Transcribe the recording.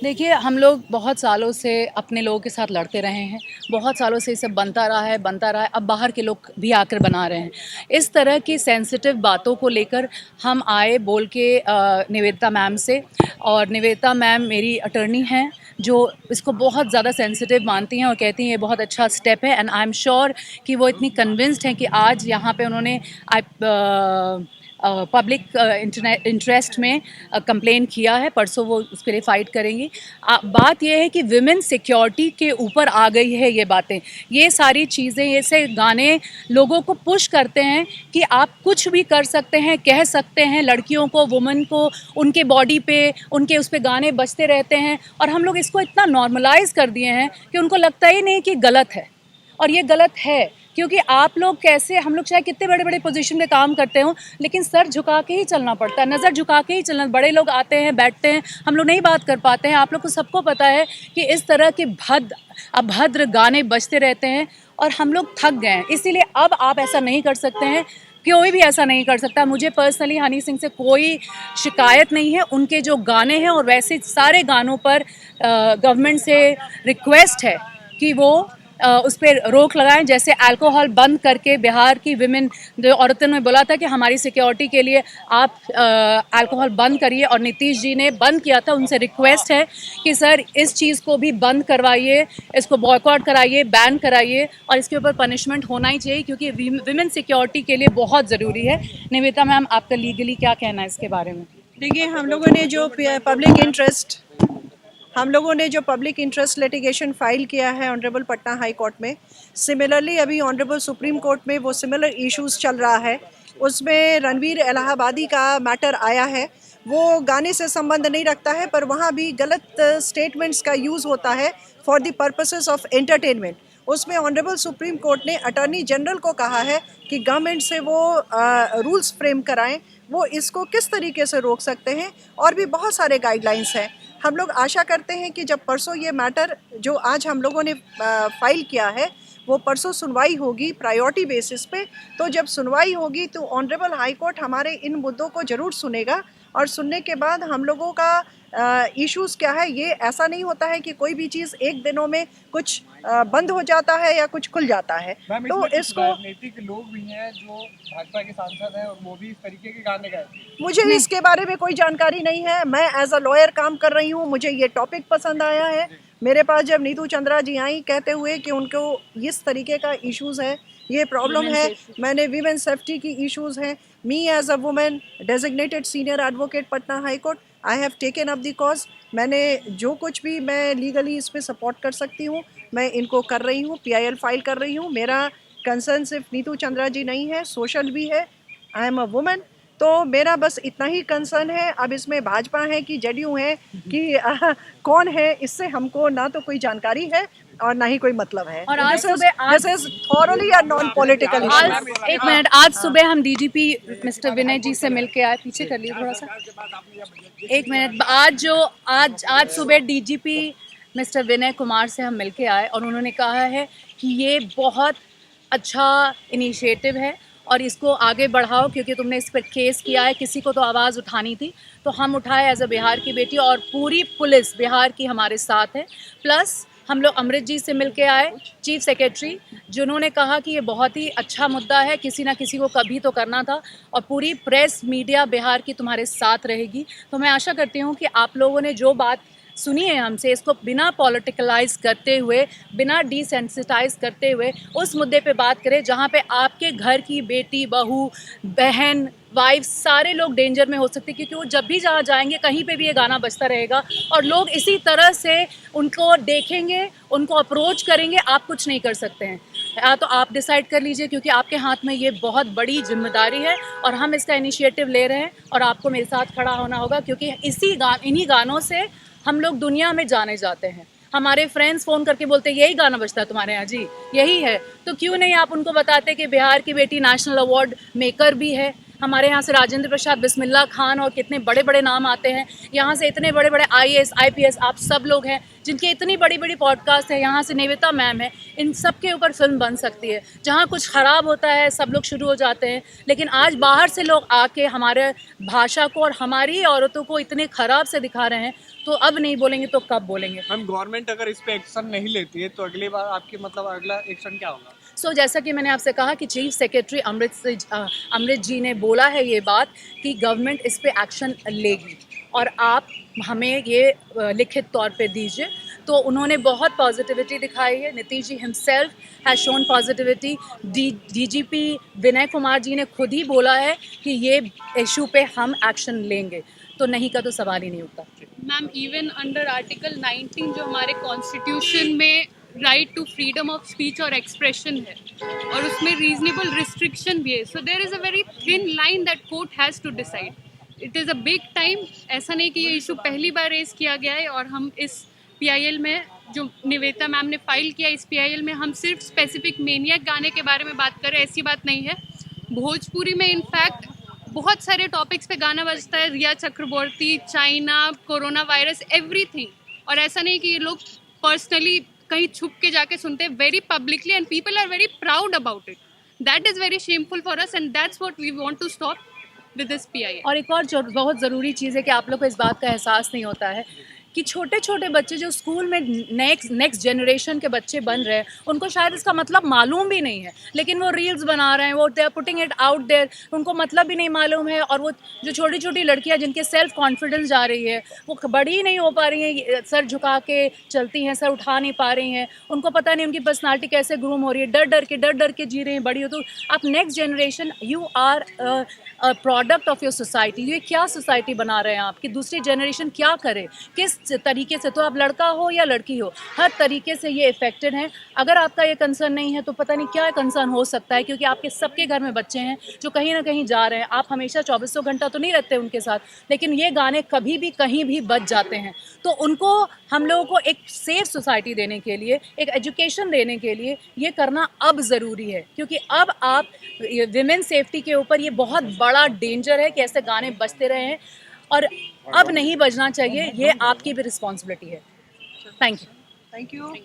देखिए, हम लोग बहुत सालों से अपने लोगों के साथ लड़ते रहे हैं, बहुत सालों से ये सब बनता रहा है, अब बाहर के लोग भी आकर बना रहे हैं। इस तरह की सेंसिटिव बातों को लेकर हम आए बोल के निवेदिता मैम से, और निवेदिता मैम मेरी अटर्नी हैं, जो इसको बहुत ज़्यादा सेंसिटिव मानती हैं और कहती हैं ये बहुत अच्छा स्टेप है, एंड आई एम श्योर कि वो इतनी कन्विंस्ड हैं कि आज यहाँ पे उन्होंने पब्लिक इंटरेस्ट में कंप्लेन किया है, परसों वो उसके लिए फ़ाइट करेंगी। बात ये है कि विमेन सिक्योरिटी के ऊपर आ गई है ये बातें, ये सारी चीज़ें, ये से गाने लोगों को पुश करते हैं कि आप कुछ भी कर सकते हैं, कह सकते हैं, लड़कियों को, वुमेन को, उनके बॉडी पे, उनके उस पे गाने बजते रहते हैं, और हम लोग इसको इतना नॉर्मलाइज़ कर दिए हैं कि उनको लगता ही नहीं कि गलत है। और ये गलत है, क्योंकि आप लोग कैसे, हम लोग चाहे कितने बड़े बड़े पोजीशन पे काम करते हो, लेकिन सर झुका के ही चलना पड़ता है, नज़र झुका के ही चलना। बड़े लोग आते हैं, बैठते हैं, हम लोग नहीं बात कर पाते हैं। आप लोग को सबको पता है कि इस तरह के अभद्र गाने बजते रहते हैं और हम लोग थक गए हैं। इसीलिए अब आप ऐसा नहीं कर सकते हैं, कोई भी ऐसा नहीं कर सकता। मुझे पर्सनली हनी सिंह से कोई शिकायत नहीं है, उनके जो गाने हैं, और वैसे सारे गानों पर गवर्नमेंट से रिक्वेस्ट है कि वो उस पर रोक लगाएं। जैसे अल्कोहल बंद करके बिहार की विमेन, जो औरतों ने बोला था कि हमारी सिक्योरिटी के लिए आप अल्कोहल बंद करिए, और नीतीश जी ने बंद किया था। उनसे रिक्वेस्ट है कि सर इस चीज़ को भी बंद करवाइए, इसको बॉयकॉट कराइए, बैन कराइए, और इसके ऊपर पनिशमेंट होना ही चाहिए, क्योंकि विमेन सिक्योरिटी के लिए बहुत ज़रूरी है। निवेदिता मैम, आपका लीगली क्या कहना है इसके बारे में? देखिए, हम लोगों ने जो पब्लिक इंटरेस्ट लिटिगेशन फाइल किया है ऑनरेबल पटना हाई कोर्ट में, सिमिलरली अभी ऑनरेबल सुप्रीम कोर्ट में वो सिमिलर इश्यूज चल रहा है। उसमें रणवीर इलाहाबादी का मैटर आया है। वो गाने से संबंध नहीं रखता है, पर वहाँ भी गलत स्टेटमेंट्स का यूज़ होता है for the purposes of entertainment. उसमें ऑनरेबल सुप्रीम कोर्ट ने अटॉर्नी जनरल को कहा है कि गवर्नमेंट से वो रूल्स फ्रेम कराएं, वो इसको किस तरीके से रोक सकते हैं, और भी बहुत सारे गाइडलाइंस हैं। हम लोग आशा करते हैं कि जब परसों ये मैटर जो आज हम लोगों ने फाइल किया है, वो परसों सुनवाई होगी प्रायोरिटी बेसिस पे। तो जब सुनवाई होगी तो ऑनरेबल हाई कोर्ट हमारे इन मुद्दों को ज़रूर सुनेगा, और सुनने के बाद हम लोगों का इश्यूज़ क्या है, ये ऐसा नहीं होता है कि कोई भी चीज़ एक दिनों में कुछ बंद हो जाता है या कुछ खुल जाता है। तो इसको राजनीतिक लोग भी हैं जो भाजपा के सांसद हैं, और वो भी इस तरीके के गाने गाते हैं। मुझे इसके बारे में कोई जानकारी नहीं है। मैं एज अ लॉयर काम कर रही हूँ, मुझे ये टॉपिक पसंद आया है। मेरे पास जब नीतू चंद्रा जी आई कहते हुए कि उनको इस तरीके का इश्यूज़ है, ये प्रॉब्लम है, मैंने वीमेन सेफ्टी की इश्यूज़ हैं, me as a woman designated senior advocate Patna high court, I have taken up the cause. मैंने जो कुछ भी मैं लीगली इस पर सपोर्ट कर सकती हूँ मैं इनको कर रही हूँ, PIL फाइल कर रही हूँ। मेरा कंसर्न सिर्फ नीतू चंद्रा जी नहीं है, सोशल भी है। आई एम अ वुमेन, तो मेरा बस इतना ही कंसर्न है। अब इसमें भाजपा है कि जेडीयू है कि कौन है, इससे हमको ना तो कोई जानकारी है और ना ही कोई मतलब है। और आज सुबह this is thoroughly a non political issue. एक मिनट, आज सुबह हम DGP मिस्टर विनय जी से मिलके आए, पीछे कर लीजिए थोड़ा सा, एक मिनट। आज सुबह DGP मिस्टर विनय कुमार से हम मिलके आए, और उन्होंने कहा है कि ये बहुत अच्छा इनिशिएटिव है और इसको आगे बढ़ाओ, क्योंकि तुमने इस पर केस किया है, किसी को तो आवाज़ उठानी थी, तो हम उठाए एज अ बिहार की बेटी, और पूरी पुलिस बिहार की हमारे साथ है। प्लस हम लोग अमृत जी से मिलके आए, चीफ सेक्रेटरी, जिन्होंने कहा कि ये बहुत ही अच्छा मुद्दा है, किसी ना किसी को कभी तो करना था, और पूरी प्रेस मीडिया बिहार की तुम्हारे साथ रहेगी। तो मैं आशा करती हूँ कि आप लोगों ने जो बात सुनी है हमसे, इसको बिना पॉलिटिकलाइज करते हुए, बिना डिसेंसिटाइज करते हुए उस मुद्दे पे बात करें जहाँ पे आपके घर की बेटी, बहू, बहन, वाइफ, सारे लोग डेंजर में हो सकते हैं, क्योंकि वो जब भी जहाँ जाएंगे कहीं पे भी ये गाना बजता रहेगा, और लोग इसी तरह से उनको देखेंगे, उनको अप्रोच करेंगे। आप कुछ नहीं कर सकते हैं, या तो आप डिसाइड कर लीजिए, क्योंकि आपके हाथ में ये बहुत बड़ी जिम्मेदारी है, और हम इसका इनिशिएटिव ले रहे हैं, और आपको मेरे साथ खड़ा होना होगा, क्योंकि इन्हीं गानों से हम लोग दुनिया में जाने जाते हैं। हमारे फ्रेंड्स फ़ोन करके बोलते हैं यही गाना बजता है तुम्हारे यहाँ, जी यही है। तो क्यों नहीं आप उनको बताते कि बिहार की बेटी नेशनल अवार्ड मेकर भी है, हमारे यहाँ से राजेंद्र प्रसाद, बिस्मिल्ला खान, और कितने बड़े बड़े नाम आते हैं। यहाँ से इतने बड़े बड़े IAS IPS आप सब लोग हैं, जिनकी इतनी बड़ी बड़ी पॉडकास्ट है। यहाँ से निवेदिता मैम है, इन सब के ऊपर फिल्म बन सकती है। जहाँ कुछ ख़राब होता है सब लोग शुरू हो जाते हैं, लेकिन आज बाहर से लोग आके हमारे भाषा को और हमारी औरतों को इतने ख़राब से दिखा रहे हैं, तो अब नहीं बोलेंगे तो कब बोलेंगे? मैम गवर्नमेंट अगर इस पे एक्शन नहीं लेती है तो अगली बार आपकी मतलब अगला एक्शन क्या होगा? सो जैसा कि मैंने आपसे कहा कि चीफ सेक्रेटरी अमृत जी ने बोला है ये बात कि गवर्नमेंट इस पे एक्शन लेगी और आप हमें ये लिखित तौर पे दीजिए। तो उन्होंने बहुत पॉजिटिविटी दिखाई है। Nitish ji himself has shown positivity. DGP Vinay Kumar ji ने खुद ही बोला है कि ये इशू पे हम एक्शन लेंगे, तो नहीं का तो सवाल ही नहीं उठता। मैम इवन अंडर आर्टिकल 19 जो हमारे कॉन्स्टिट्यूशन में right to freedom of speech और एक्सप्रेशन है और उसमें रीजनेबल रिस्ट्रिक्शन भी है, so there is a very thin line that court has to decide. It is a big time. ऐसा नहीं कि ये इशू पहली बार रेज किया गया है और हम इस PIL में जो निवेदिता मैम ने फाइल किया, इस PIL में हम सिर्फ स्पेसिफिक मेनियक गाने के बारे में बात करें, ऐसी बात नहीं है। भोजपुरी में इनफैक्ट बहुत सारे टॉपिक्स पे गाना बजता है, रिया चक्रवर्ती, चाइना, कोरोना वायरस, एवरीथिंग। और ऐसा नहीं कि ये लोग पर्सनली कहीं छुप के जाके सुनते हैं, very publicly, and people are very proud about it. That is very shameful for us and that's what we want to stop with this PIL। और एक और जो बहुत ज़रूरी चीज़ है कि आप लोग को इस बात का एहसास नहीं होता है कि छोटे छोटे बच्चे जो स्कूल में नेक्स्ट जनरेशन के बच्चे बन रहे हैं, उनको शायद इसका मतलब मालूम भी नहीं है, लेकिन वो रील्स बना रहे हैं, वो they are putting it out there, उनको मतलब भी नहीं मालूम है। और वो जो छोटी छोटी लड़कियां जिनके सेल्फ कॉन्फिडेंस जा रही है, वो बड़ी नहीं हो पा रही हैं, सर झुका के चलती हैं, सर उठा नहीं पा रही हैं, उनको पता नहीं उनकी पर्सनालिटी कैसे ग्रूम हो रही है, डर डर के जी रही हैं बड़ी हो। तो आप next generation, you are product of your society. ये क्या सोसाइटी बना रहे हैं आप कि दूसरी जनरेशन क्या करे, किस तरीके से। तो आप लड़का हो या लड़की हो, हर तरीके से ये इफेक्टेड हैं। अगर आपका ये कंसर्न नहीं है तो पता नहीं क्या कंसर्न हो सकता है, क्योंकि आपके सबके घर में बच्चे हैं जो कहीं ना कहीं जा रहे हैं। आप हमेशा 2400 घंटा तो नहीं रहते उनके साथ, लेकिन ये गाने कभी भी कहीं भी बज जाते हैं। तो उनको, हम लोगों को एक सेफ सोसाइटी देने के लिए, एक एजुकेशन देने के लिए ये करना अब ज़रूरी है, क्योंकि अब आप विमेन सेफ्टी के ऊपर ये बहुत बड़ा डेंजर है कि ऐसे गाने बजते रहे हैं और अब नहीं बजना चाहिए। ये आपकी भी रिस्पॉन्सिबिलिटी है। Thank you. Thank you.